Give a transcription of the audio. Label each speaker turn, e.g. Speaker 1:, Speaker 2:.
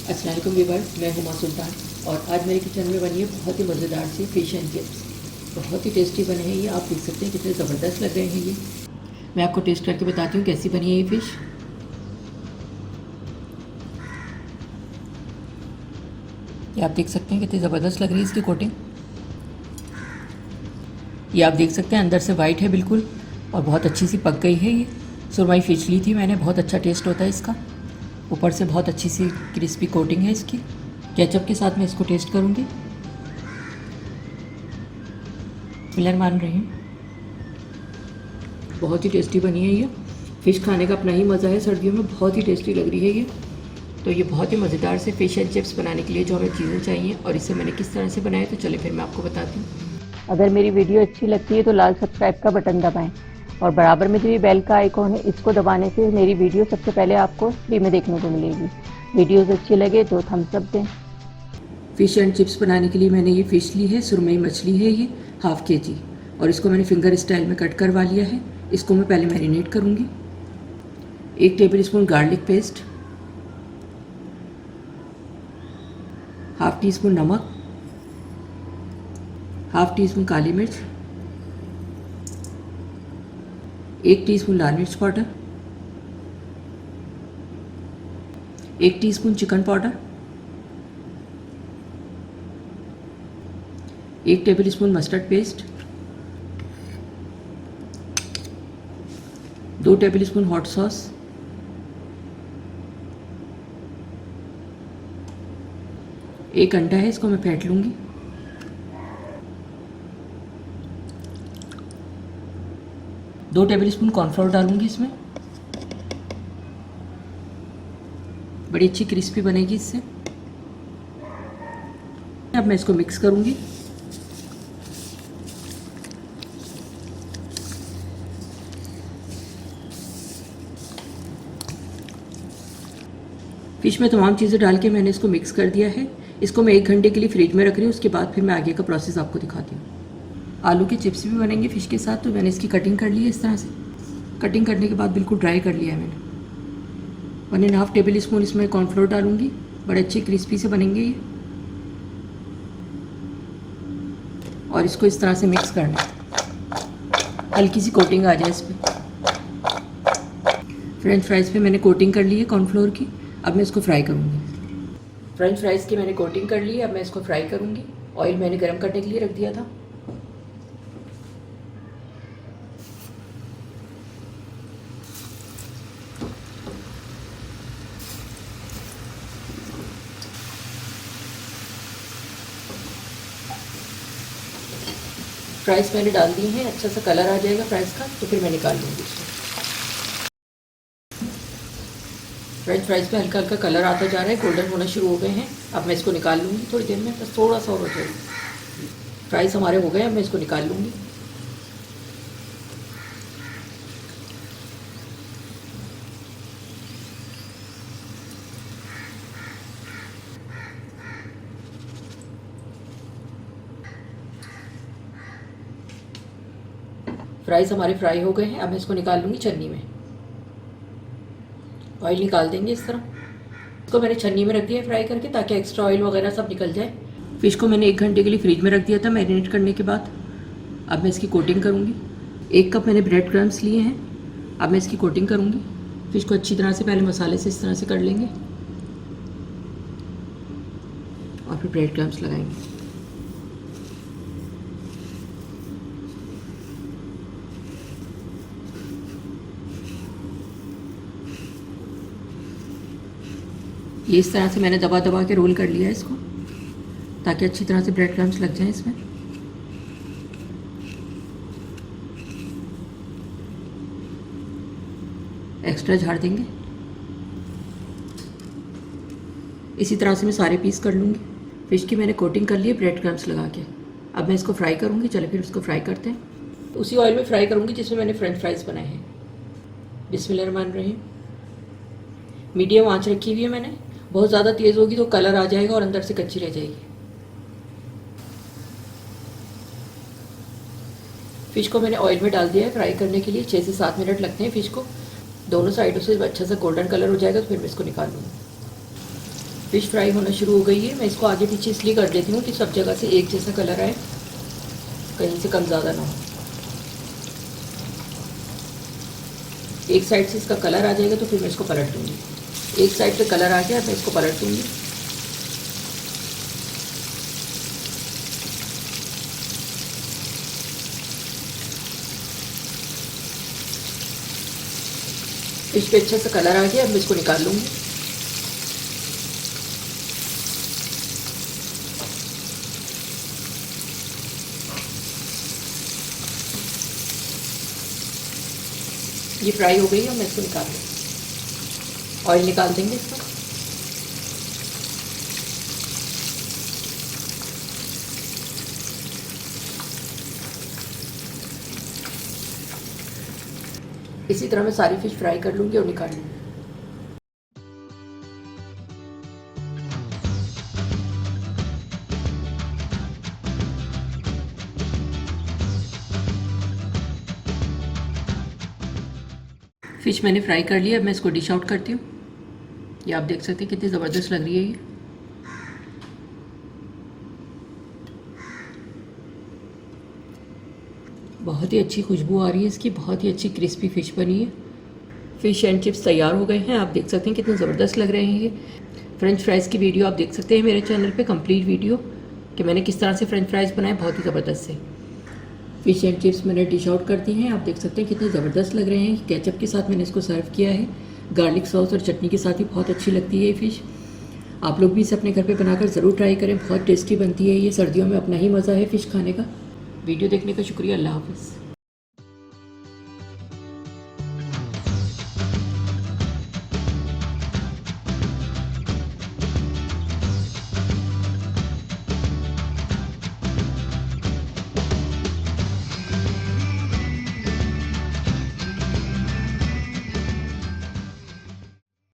Speaker 1: अस्सलाम वालेकुम व्यूअर्स, मैं हुमा सुल्तान और आज मेरे किचन में बनी है बहुत ही मज़ेदार सी फ़िश एंड चिप्स। बहुत ही टेस्टी बने हैं ये, आप देख सकते हैं कितने ज़बरदस्त लग रहे हैं ये। मैं आपको टेस्ट करके बताती हूँ कैसी बनी है ये फ़िश। ये आप देख सकते हैं कितनी ज़बरदस्त लग रही है इसकी कोटिंग। ये आप देख सकते हैं अंदर से वाइट है बिल्कुल और बहुत अच्छी सी पक गई है ये। सुरमई फ़िश ली थी मैंने, बहुत अच्छा टेस्ट होता है इसका। ऊपर से बहुत अच्छी सी क्रिस्पी कोटिंग है इसकी। केचप के साथ मैं इसको टेस्ट करूँगी। फिलर मान रही हूँ, बहुत ही टेस्टी बनी है ये। फ़िश खाने का अपना ही मज़ा है, सर्दियों में बहुत ही टेस्टी लग रही है ये। तो ये बहुत ही मज़ेदार से फ़िश एंड चिप्स बनाने के लिए जो हमें चीज़ें चाहिए और इसे मैंने किस तरह से बनाया, तो चलिए फिर मैं आपको बताती हूँ।
Speaker 2: अगर मेरी वीडियो अच्छी लगती है तो लाल सब्सक्राइब का बटन दबाएं और बराबर में जो ये बेल का आइकॉन है इसको दबाने से मेरी वीडियो सबसे पहले आपको फ्री में देखने को मिलेगी। वीडियोस अच्छी लगे तो थम्स अप दें।
Speaker 1: फ़िश एंड चिप्स बनाने के लिए मैंने ये फ़िश ली है, सुरमई मछली है ये ½ kg, और इसको मैंने फिंगर स्टाइल में कट करवा लिया है। इसको मैं पहले मैरिनेट करूँगी। 1 टेबलस्पून गार्लिक पेस्ट, ½ टीस्पून नमक, ½ टीस्पून काली मिर्च, 1 टीस्पून लाल मिर्च powder, 1 teaspoon chicken powder, 1 tablespoon mustard paste, 2 tablespoon hot sauce, 1 अंडा है, इसको मैं फेंट लूँगी। दो टेबलस्पून कॉर्नफ्लोर डालूंगी इसमें, बड़ी अच्छी क्रिस्पी बनेगी इससे। अब मैं इसको मिक्स करूंगी। फिश में तमाम चीज़ें डाल के मैंने इसको मिक्स कर दिया है। इसको मैं 1 घंटे के लिए फ्रिज में रख रही हूँ, उसके बाद फिर मैं आगे का प्रोसेस आपको दिखाती हूँ। आलू के चिप्स भी बनेंगे फ़िश के साथ, तो मैंने इसकी कटिंग कर ली है। इस तरह से कटिंग करने के बाद बिल्कुल ड्राई कर लिया है मैंने। 1½ टेबलस्पून इसमें कॉर्नफ्लोर डालूंगी, बड़े अच्छे क्रिस्पी से बनेंगे ये। और इसको इस तरह से मिक्स करना है, हल्की सी कोटिंग आ जाए इस पर। फ्रेंच फ्राइज़ पे मैंने कोटिंग कर ली है कॉर्नफ्लोर की। अब मैं इसको फ्राई करूँगी। फ्रेंच फ्राइज़ की मैंने कोटिंग कर ली है, अब मैं इसको फ्राई करूँगी। ऑयल मैंने गर्म करने के लिए रख दिया था। फ्राइज़ मैंने डाल दी हैं, अच्छा सा कलर आ जाएगा फ्राइज़ का, तो फिर मैं निकाल लूँगी इसको। फ्रेंच फ्राइज़ पे हल्का हल्का कलर आता जा रहा है, गोल्डन होना शुरू हो गए हैं। अब मैं इसको निकाल लूँगी थोड़ी देर में, बस थोड़ा सा और हो जाएगा। फ्राइज़ हमारे हो गए, अब मैं इसको निकाल लूँगी। फ्राइज़ हमारे फ्राई हो गए हैं, अब मैं इसको निकाल लूँगी छन्नी में। ऑयल निकाल देंगे इस तरह। इसको मैंने छन्नी में रख दिया है फ्राई करके, ताकि एक्स्ट्रा ऑयल वगैरह सब निकल जाए। फ़िश को मैंने 1 घंटे के लिए फ्रिज में रख दिया था मैरिनेट करने के बाद। अब मैं इसकी कोटिंग करूँगी। 1 कप मैंने ब्रेड क्रम्स लिए हैं, अब मैं इसकी कोटिंग करूँगी। फ़िश को अच्छी तरह से पहले मसाले से इस तरह से कर लेंगे और फिर ब्रेड क्रम्स लगाएंगे। ये इस तरह से मैंने दबा दबा के रोल कर लिया है इसको, ताकि अच्छी तरह से ब्रेड क्रम्स लग जाएं इसमें। एक्स्ट्रा झाड़ देंगे। इसी तरह से मैं सारे पीस कर लूँगी। फ़िश की मैंने कोटिंग कर ली है ब्रेड क्रम्स लगा के। अब मैं इसको फ्राई करूँगी। चलिए फिर उसको फ्राई करते हैं। उसी ऑयल में फ्राई करूँगी जिसमें मैंने फ्रेंच फ्राइज़ बनाए हैं। बिस्मिल्लाहिर्रहमानिर्रहीम। मीडियम आंच रखी हुई है मैंने, बहुत ज़्यादा तेज़ होगी तो कलर आ जाएगा और अंदर से कच्ची रह जाएगी। फ़िश को मैंने ऑयल में डाल दिया है फ्राई करने के लिए। 6 से 7 मिनट लगते हैं फ़िश को। दोनों साइडों से अच्छा सा गोल्डन कलर हो जाएगा तो फिर मैं इसको निकाल लूँगी। फ़िश फ्राई होना शुरू हो गई है। मैं इसको आगे पीछे इसलिए कर देती हूँ कि सब जगह से एक जैसा कलर आए, कहीं से कम ज़्यादा ना हो। एक साइड से इसका कलर आ जाएगा तो फिर मैं इसको पलट दूँगी। एक साइड पे कलर आ गया, मैं इसको पलट दूँगी। फिश पे अच्छा सा कलर आ गया, अब मैं इसको निकाल लूँगी। ये फ्राई हो गई है, मैं इसको निकाल लूँगी। ऑयल निकाल देंगे इसका। इसी तरह मैं सारी फिश फ्राई कर लूँगी और निकाल लूँगी। फ़िश मैंने फ्राई कर लिया, अब मैं इसको डिश आउट करती हूँ। ये आप देख सकते हैं कितनी ज़बरदस्त लग रही है ये। बहुत ही अच्छी खुशबू आ रही है इसकी, बहुत ही अच्छी क्रिस्पी फ़िश बनी है। फ़िश एंड चिप्स तैयार हो गए हैं, आप देख सकते हैं कितने ज़बरदस्त लग रहे हैं ये। फ्रेंच फ्राइज़ की वीडियो आप देख सकते हैं मेरे चैनल पे, कंप्लीट वीडियो कि मैंने किस तरह से फ्रेंच फ्राइज़ बनाए, बहुत ही ज़बरदस्त से। फ़िश एंड चिप्स मैंने डिश आउट कर दी हैं, आप देख सकते हैं कितने ज़बरदस्त लग रहे हैं। केचप के साथ मैंने इसको सर्व किया है, गार्लिक सॉस और चटनी के साथ भी बहुत अच्छी लगती है ये फ़िश। आप लोग भी इसे अपने घर पे बनाकर ज़रूर ट्राई करें, बहुत टेस्टी बनती है ये। सर्दियों में अपना ही मज़ा है फ़िश खाने का। वीडियो देखने का शुक्रिया, अल्लाह हाफ़िज़।